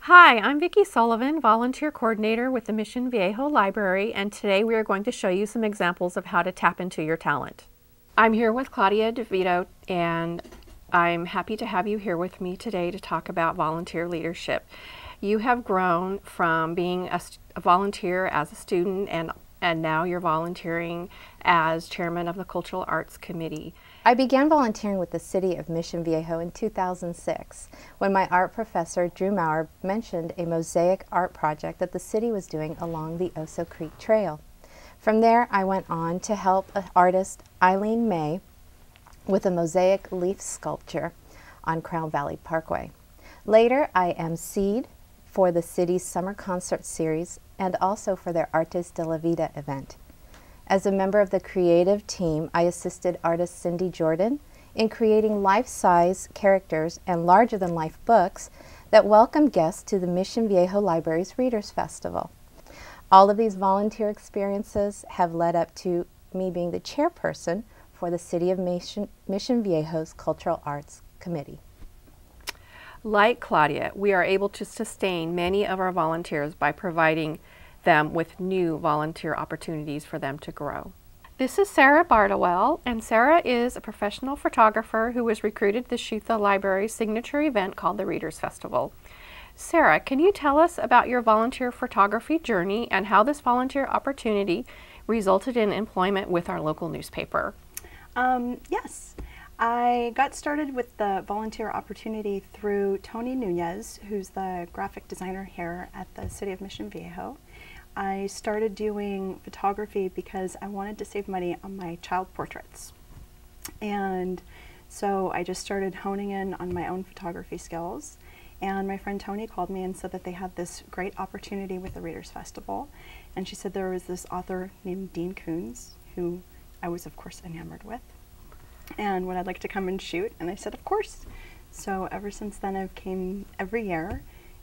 Hi, I'm Vickie Sullivan, Volunteer Coordinator with the Mission Viejo Library, and today we are going to show you some examples of how to tap into your talent. I'm here with Claudia DiVito, and I'm happy to have you here with me today to talk about volunteer leadership. You have grown from being a volunteer as a student, and now you're volunteering as chairman of the Cultural Arts Committee. I began volunteering with the City of Mission Viejo in 2006 when my art professor, Drew Maurer, mentioned a mosaic art project that the city was doing along the Oso Creek Trail. From there, I went on to help artist Eileen May with a mosaic leaf sculpture on Crown Valley Parkway. Later, I emceed for the city's summer concert series and also for their Artes de la Vida event. As a member of the creative team, I assisted artist Cindy Jordan in creating life-size characters and larger-than-life books that welcome guests to the Mission Viejo Library's Readers Festival. All of these volunteer experiences have led up to me being the chairperson for the City of Mission Viejo's Cultural Arts Committee. Like Claudia, we are able to sustain many of our volunteers by providing them with new volunteer opportunities for them to grow. This is Sarah Bardowell, and Sarah is a professional photographer who was recruited to shoot the library's signature event called the Readers Festival. Sarah, can you tell us about your volunteer photography journey and how this volunteer opportunity resulted in employment with our local newspaper? Yes. I got started with the volunteer opportunity through Tony Nunez, who's the graphic designer here at the City of Mission Viejo. I started doing photography because I wanted to save money on my child portraits. And so I just started honing in on my own photography skills. And my friend Tony called me and said that they had this great opportunity with the Readers Festival. And she said there was this author named Dean Koontz, who I was of course enamored with, and would I like to come and shoot? And I said, of course. So ever since then I've came every year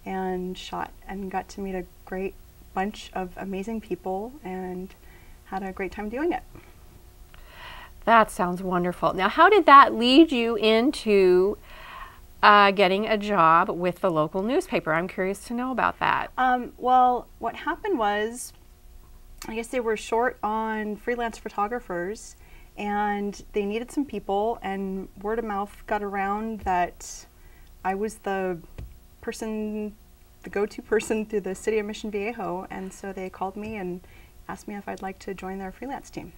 and shot and got to meet a great bunch of amazing people and had a great time doing it. That sounds wonderful. Now, how did that lead you into getting a job with the local newspaper? I'm curious to know about that. Well, what happened was, I guess they were short on freelance photographers and they needed some people, and word of mouth got around that I was the go-to person through the City of Mission Viejo, and so they called me and asked me if I'd like to join their freelance team.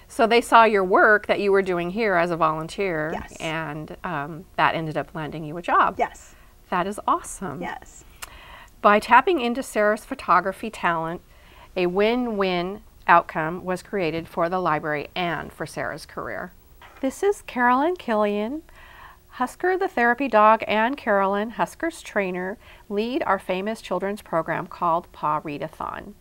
So they saw your work that you were doing here as a volunteer, yes, and that ended up landing you a job. Yes. That is awesome. Yes. By tapping into Sarah's photography talent, a win-win outcome was created for the library and for Sarah's career. This is Carolyn Killion. Husker the therapy dog and Carolyn, Husker's trainer, lead our famous children's program called PawReadathon.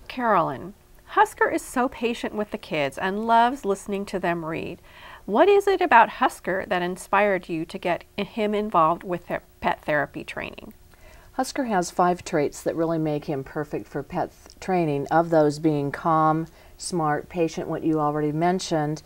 Carolyn, Husker is so patient with the kids and loves listening to them read. What is it about Husker that inspired you to get him involved with pet therapy training? Husker has 5 traits that really make him perfect for pet training, of those being calm, smart, patient, what you already mentioned.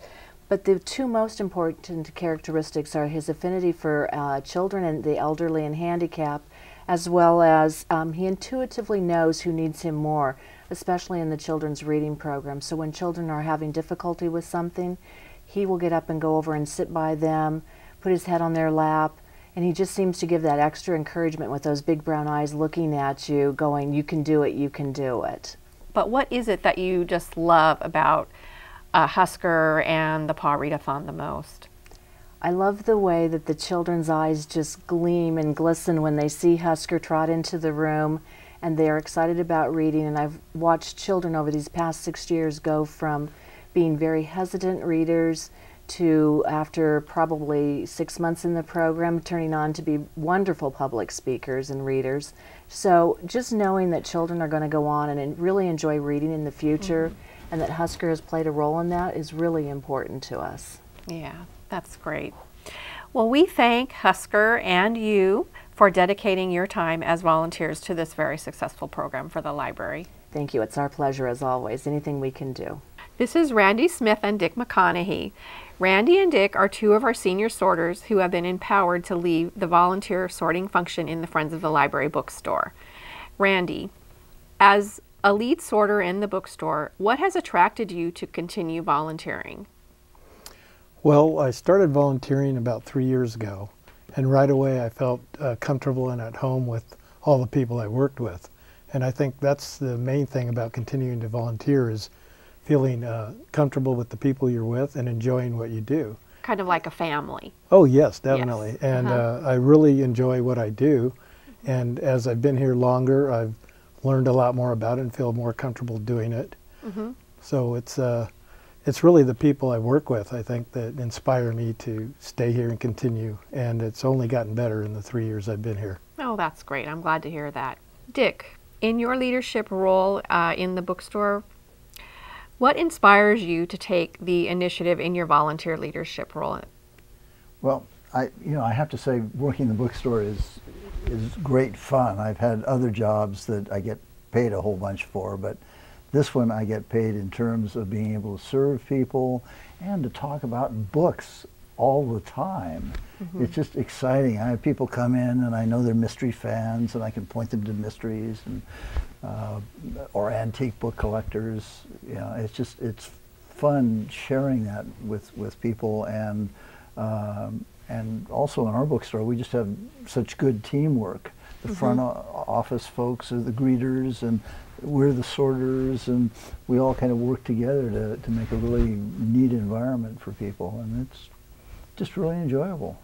But the 2 most important characteristics are his affinity for children and the elderly and handicapped, as well as he intuitively knows who needs him more, especially in the children's reading program. So when children are having difficulty with something, he will get up and go over and sit by them, put his head on their lap, and he just seems to give that extra encouragement with those big brown eyes looking at you, going, you can do it, you can do it. But what is it that you just love about Husker and the PawReadathon the most? I love the way that the children's eyes just gleam and glisten when they see Husker trot into the room, and they are excited about reading. And I've watched children over these past 6 years go from being very hesitant readers to, after probably 6 months in the program, turning on to be wonderful public speakers and readers. So just knowing that children are going to go on and really enjoy reading in the future, and that Husker has played a role in that, is really important to us. Yeah, that's great. Well, we thank Husker and you for dedicating your time as volunteers to this very successful program for the library. Thank you. It's our pleasure as always. Anything we can do. This is Randy Smith and Dick McConaughy. Randy and Dick are two of our senior sorters who have been empowered to lead the volunteer sorting function in the Friends of the Library bookstore. Randy, as a lead sorter in the bookstore, what has attracted you to continue volunteering? Well, I started volunteering about 3 years ago, and right away I felt comfortable and at home with all the people I worked with. And I think that's the main thing about continuing to volunteer, is feeling comfortable with the people you're with and enjoying what you do. Kind of like a family. Oh yes, definitely. Yes. And I really enjoy what I do. And as I've been here longer, I've learned a lot more about it and feel more comfortable doing it. Mm-hmm. So it's really the people I work with, I think, that inspire me to stay here and continue. And it's only gotten better in the 3 years I've been here. Oh, that's great. I'm glad to hear that. Dick, in your leadership role in the bookstore, what inspires you to take the initiative in your volunteer leadership role? Well, I have to say, working in the bookstore is great fun. I've had other jobs that I get paid a whole bunch for, but this one I get paid in terms of being able to serve people and to talk about books all the time. Mm-hmm. It's just exciting. I have people come in and I know they're mystery fans, and I can point them to mysteries and or antique book collectors. You know, it's fun sharing that with people, and also in our bookstore we just have such good teamwork. The mm-hmm. front office folks are the greeters, and we're the sorters, and we all kind of work together to make a really neat environment for people, and it's just really enjoyable.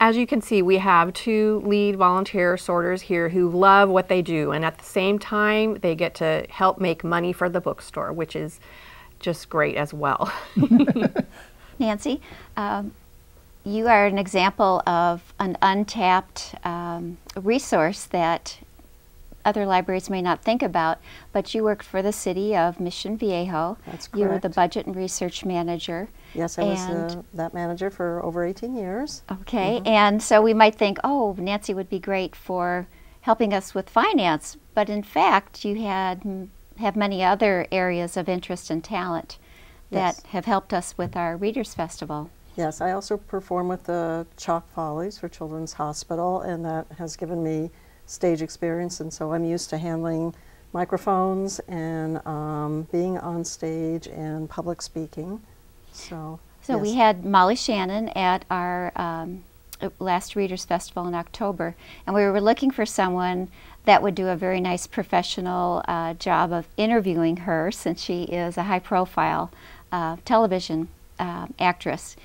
As you can see, we have two lead volunteer sorters here who love what they do, and at the same time they get to help make money for the bookstore, which is just great as well. Nancy, you are an example of an untapped resource that other libraries may not think about, but you worked for the city of Mission Viejo. That's correct. You were the budget and research manager. Yes, I was that manager for over 18 years. Okay, Mm-hmm. and so we might think, oh, Nancy would be great for helping us with finance, but in fact you have many other areas of interest and talent that Yes. have helped us with our Readers Festival. Yes, I also perform with the Chalk Follies for Children's Hospital, and that has given me stage experience, and so I'm used to handling microphones and being on stage and public speaking. So yes. We had Molly Shannon at our last Readers Festival in October, and we were looking for someone that would do a very nice professional job of interviewing her, since she is a high-profile television actress.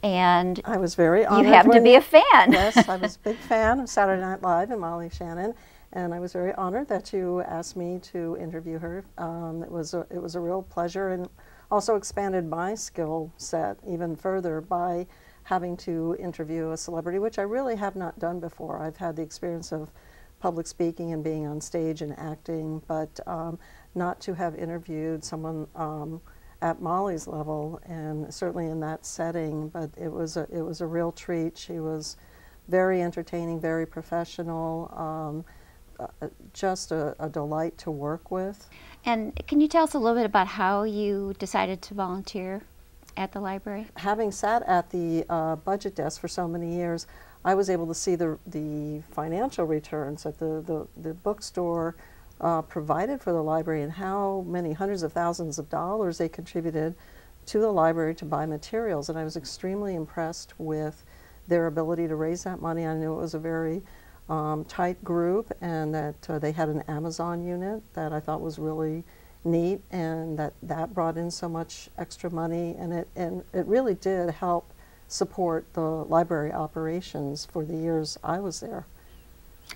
And I was very honored. You happen to be a fan. Yes, I was a big fan of Saturday Night Live and Molly Shannon, and I was very honored that you asked me to interview her. It was a real pleasure, and also expanded my skill set even further by having to interview a celebrity, which I really have not done before. I've had the experience of public speaking and being on stage and acting, but not to have interviewed someone at Molly's level, and certainly in that setting. But it was a real treat. She was very entertaining, very professional, just a delight to work with. And can you tell us a little bit about how you decided to volunteer at the library? Having sat at the budget desk for so many years, I was able to see the financial returns that the bookstore provided for the library, and how many hundreds of thousands of dollars they contributed to the library to buy materials. And I was extremely impressed with their ability to raise that money. I knew it was a very tight group, and that they had an Amazon unit that I thought was really neat, and that brought in so much extra money, and it really did help support the library operations for the years I was there.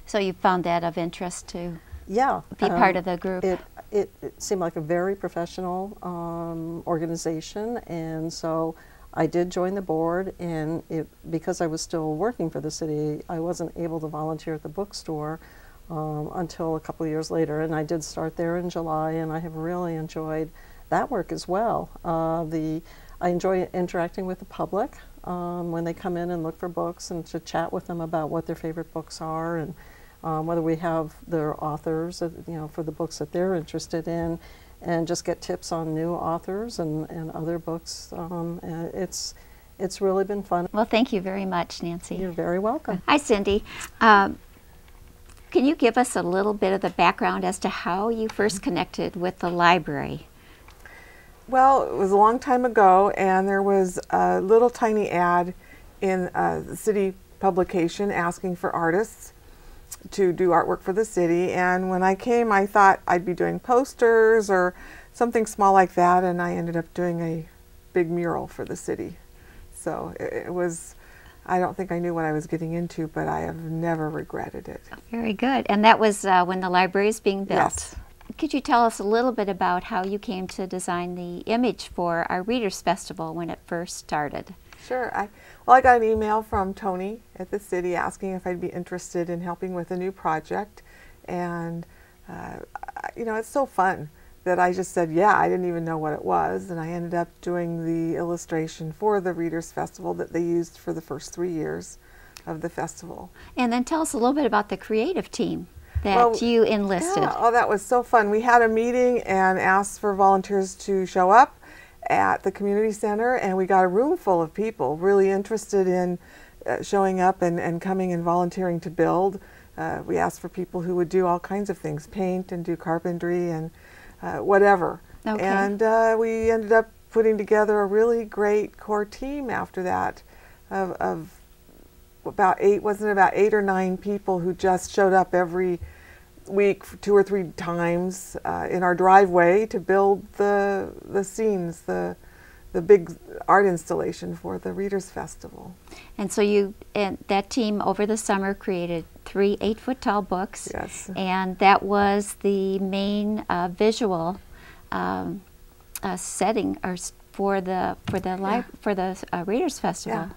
So you found that of interest to be part of the group? It seemed like a very professional organization, and so I did join the board, and because I was still working for the city, I wasn't able to volunteer at the bookstore until a couple of years later, and I did start there in July, and I have really enjoyed that work as well. I enjoy interacting with the public when they come in and look for books, and to chat with them about what their favorite books are, and whether we have their authors, for the books that they're interested in. and just get tips on new authors and other books. It's really been fun. Well, thank you very much, Nancy. You're very welcome. Hi, Cindy. Can you give us a little bit of the background as to how you first connected with the library? Well, it was a long time ago, and there was a little tiny ad in the city publication asking for artists to do artwork for the city. And when I came, I thought I'd be doing posters or something small like that, and I ended up doing a big mural for the city. So it was, I don't think I knew what I was getting into, but I have never regretted it. Very good. And that was when the library is being built. Yes. Could you tell us a little bit about how you came to design the image for our Readers Festival when it first started? Sure. Well, I got an email from Tony at the city asking if I'd be interested in helping with a new project. And, you know, it's so fun that I just said, yeah, I didn't even know what it was. And I ended up doing the illustration for the Readers Festival that they used for the first 3 years of the festival. And then tell us a little bit about the creative team that you enlisted. Yeah, oh, that was so fun. We had a meeting and asked for volunteers to show up at the community center, and we got a room full of people really interested in showing up and coming and volunteering to build. We asked for people who would do all kinds of things, paint and do carpentry and whatever. Okay. And we ended up putting together a really great core team after that of about 8 or 9 people who just showed up every week 2 or 3 times in our driveway to build the scenes, the big art installation for the Readers Festival. And so that team over the summer created 3 8-foot-tall books. Yes. And that was the main visual setting for the Readers Festival. Yeah.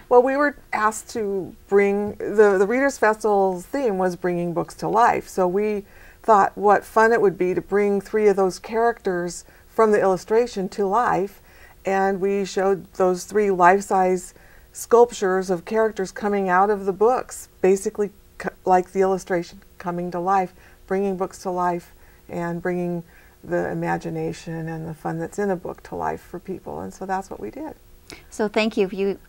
Well, we were asked to bring, the Readers Festival's theme was bringing books to life. So we thought what fun it would be to bring 3 of those characters from the illustration to life. And we showed those 3 life-size sculptures of characters coming out of the books, basically like the illustration, coming to life, bringing books to life and bringing the imagination and the fun that's in a book to life for people. And so that's what we did. So thank you. You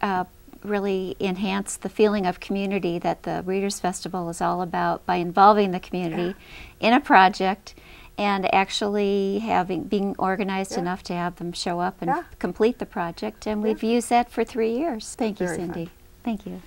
really enhanced the feeling of community that the Readers Festival is all about by involving the community in a project and actually being organized enough to have them show up and complete the project. And we've used that for 3 years. Thank you, Very Cindy. fun. Thank you.